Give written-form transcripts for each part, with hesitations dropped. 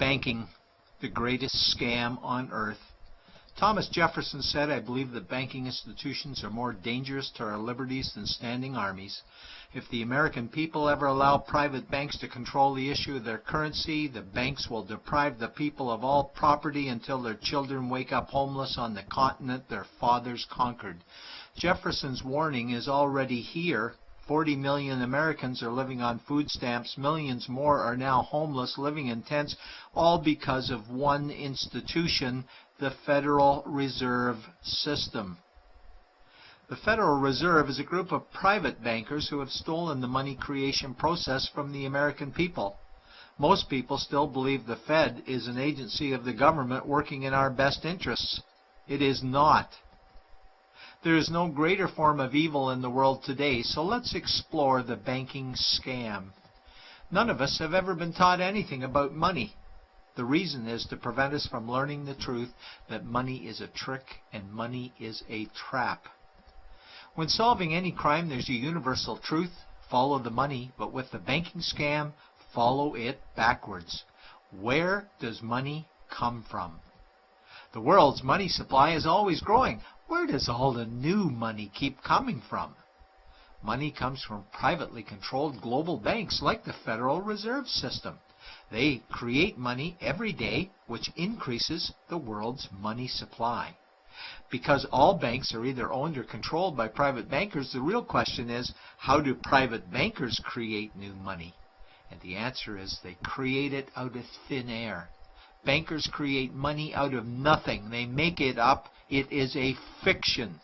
Banking, the greatest scam on earth. Thomas Jefferson said, "I believe that banking institutions are more dangerous to our liberties than standing armies. If the American people ever allow private banks to control the issue of their currency, the banks will deprive the people of all property until their children wake up homeless on the continent their fathers conquered." Jefferson's warning is already here. 40 million Americans are living on food stamps. Millions more are now homeless, living in tents, all because of one institution, the Federal Reserve System. The Federal Reserve is a group of private bankers who have stolen the money creation process from the American people. Most people still believe the Fed is an agency of the government working in our best interests. It is not. There is no greater form of evil in the world today, so let's explore the banking scam. None of us have ever been taught anything about money. The reason is to prevent us from learning the truth that money is a trick and money is a trap. When solving any crime, there's a universal truth: follow the money, but with the banking scam, follow it backwards. Where does money come from? The world's money supply is always growing. Where does all the new money keep coming from? Money comes from privately controlled global banks like the Federal Reserve System. They create money every day, which increases the world's money supply. Because all banks are either owned or controlled by private bankers, the real question is, how do private bankers create new money? And the answer is they create it out of thin air. Bankers create money out of nothing. They make it up. It is a fiction.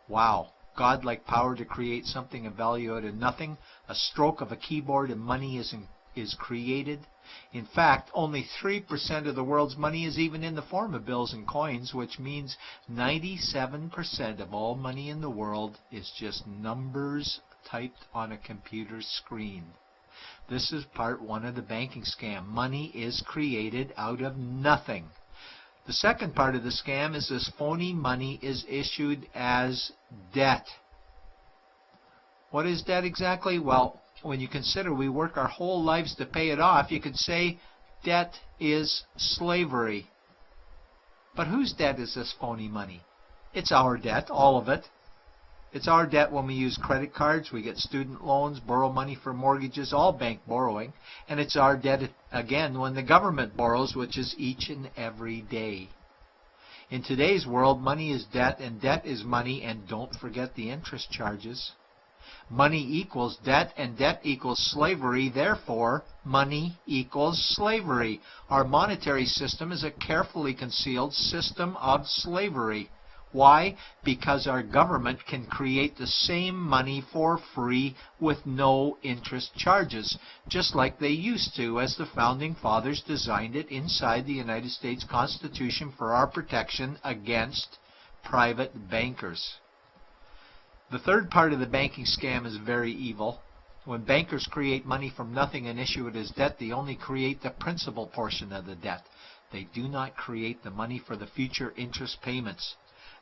Wow. Godlike power to create something of value out of nothing. A stroke of a keyboard and money is created. In fact, only 3% of the world's money is even in the form of bills and coins, which means 97% of all money in the world is just numbers typed on a computer screen. This is part one of the banking scam. Money is created out of nothing. The second part of the scam is this phony money is issued as debt. What is debt exactly? Well, when you consider we work our whole lives to pay it off, you could say debt is slavery. But whose debt is this phony money? It's our debt, all of it. It's our debt when we use credit cards, we get student loans, borrow money for mortgages, all bank borrowing. And it's our debt again when the government borrows, which is each and every day. In today's world, money is debt and debt is money, and don't forget the interest charges. Money equals debt and debt equals slavery, therefore money equals slavery. Our monetary system is a carefully concealed system of slavery. Why? Because our government can create the same money for free with no interest charges, just like they used to, as the Founding Fathers designed it inside the United States Constitution for our protection against private bankers. The third part of the banking scam is very evil. When bankers create money from nothing and issue it as debt, they only create the principal portion of the debt. They do not create the money for the future interest payments.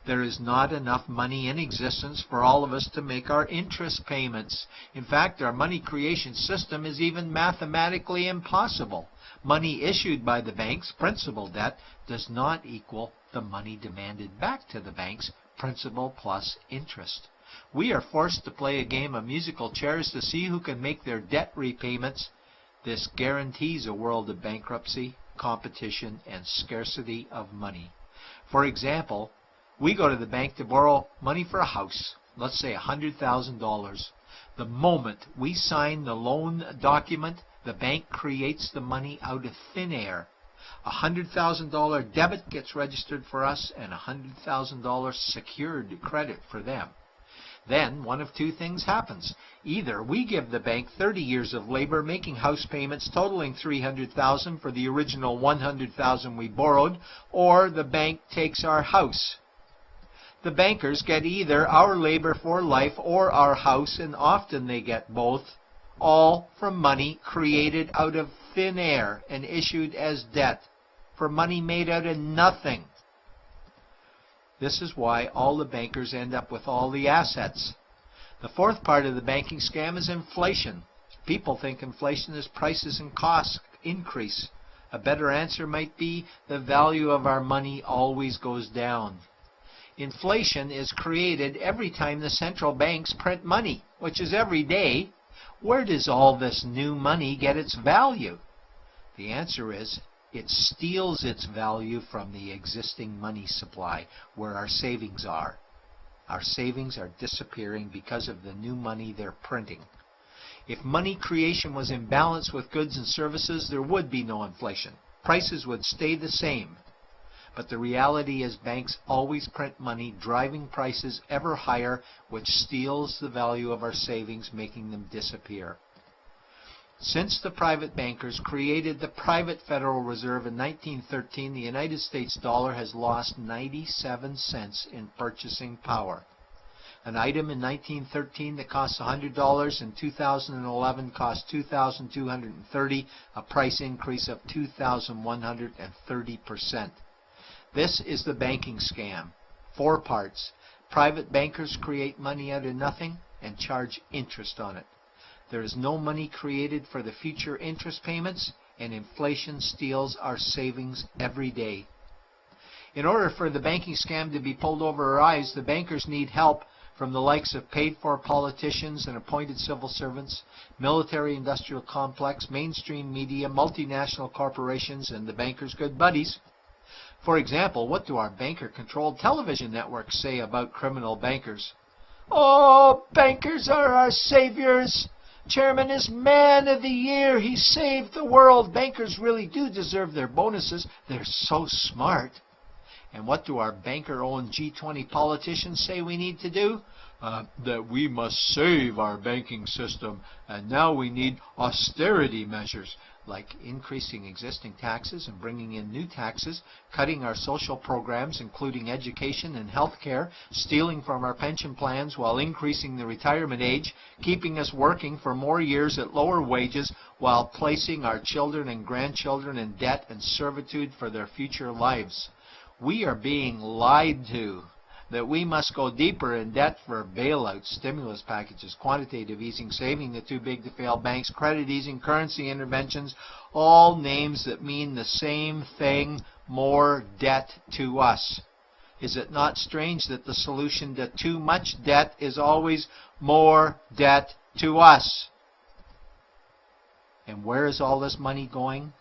There is not enough money in existence for all of us to make our interest payments. In fact, our money creation system is even mathematically impossible. Money issued by the banks, principal debt, does not equal the money demanded back to the banks, principal plus interest. We are forced to play a game of musical chairs to see who can make their debt repayments. This guarantees a world of bankruptcy, competition, and scarcity of money. For example, we go to the bank to borrow money for a house, let's say $100,000. The moment we sign the loan document, the bank creates the money out of thin air. A $100,000 debit gets registered for us and a $100,000 secured credit for them. Then one of two things happens. Either we give the bank 30 years of labor making house payments totaling $300,000 for the original $100,000 we borrowed, or the bank takes our house. The bankers get either our labor for life or our house, and often they get both, all from money created out of thin air and issued as debt, for money made out of nothing. This is why all the bankers end up with all the assets. The fourth part of the banking scam is inflation. People think inflation is prices and costs increase. A better answer might be the value of our money always goes down. Inflation is created every time the central banks print money, which is every day. Where does all this new money get its value? The answer is it steals its value from the existing money supply, where our savings are. Our savings are disappearing because of the new money they're printing. If money creation was in balance with goods and services, there would be no inflation. Prices would stay the same. But the reality is banks always print money, driving prices ever higher, which steals the value of our savings, making them disappear. Since the private bankers created the private Federal Reserve in 1913, the United States dollar has lost 97 cents in purchasing power. An item in 1913 that cost $100 in 2011 cost $2,230, a price increase of 2,130%. This is the banking scam. 4 parts. Private bankers create money out of nothing and charge interest on it. There is no money created for the future interest payments, and inflation steals our savings every day. In order for the banking scam to be pulled over our eyes, the bankers need help from the likes of paid-for politicians and appointed civil servants, military-industrial complex, mainstream media, multinational corporations, and the bankers' good buddies. For example, what do our banker-controlled television networks say about criminal bankers? "Oh, bankers are our saviors. Chairman is man of the year. He saved the world. Bankers really do deserve their bonuses. They're so smart." And what do our banker-owned G20 politicians say we need to do? That we must save our banking system, and now we need austerity measures, like increasing existing taxes and bringing in new taxes, cutting our social programs, including education and health care, stealing from our pension plans while increasing the retirement age, keeping us working for more years at lower wages while placing our children and grandchildren in debt and servitude for their future lives. We are being lied to that we must go deeper in debt for bailouts, stimulus packages, quantitative easing, saving the too big to fail banks, credit easing, currency interventions, all names that mean the same thing, more debt to us. Is it not strange that the solution to too much debt is always more debt to us? And where is all this money going?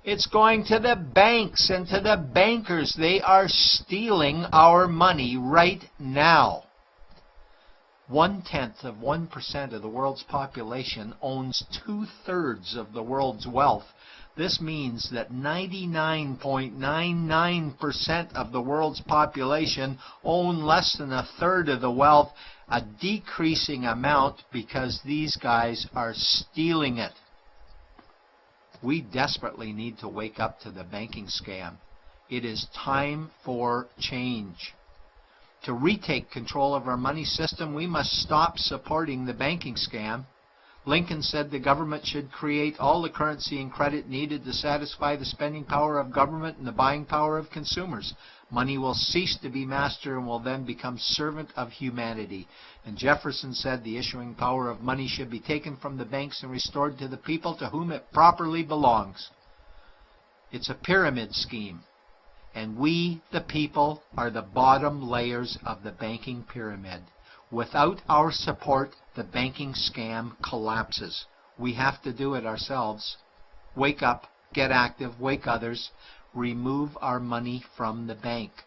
It's going to the banks and to the bankers. They are stealing our money right now. 0.1% of the world's population owns 2/3 of the world's wealth. This means that 99.99% of the world's population own less than 1/3 of the wealth, a decreasing amount because these guys are stealing it. We desperately need to wake up to the banking scam. It is time for change. To retake control of our money system, we must stop supporting the banking scam. Lincoln said the government should create all the currency and credit needed to satisfy the spending power of government and the buying power of consumers. Money will cease to be master and will then become servant of humanity. And Jefferson said the issuing power of money should be taken from the banks and restored to the people to whom it properly belongs. It's a pyramid scheme. And we, the people, are the bottom layers of the banking pyramid. Without our support, the banking scam collapses. We have to do it ourselves. Wake up, get active, wake others. Remove our money from the bank.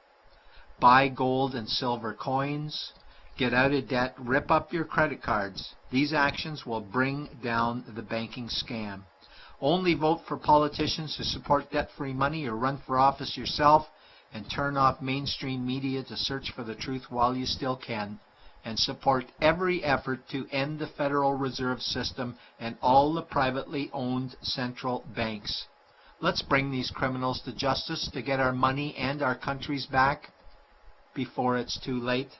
Buy gold and silver coins. Get out of debt. Rip up your credit cards. These actions will bring down the banking scam. Only vote for politicians who support debt-free money, or run for office yourself, and turn off mainstream media to search for the truth while you still can. And support every effort to end the Federal Reserve System and all the privately owned central banks. Let's bring these criminals to justice to get our money and our countries back before it's too late.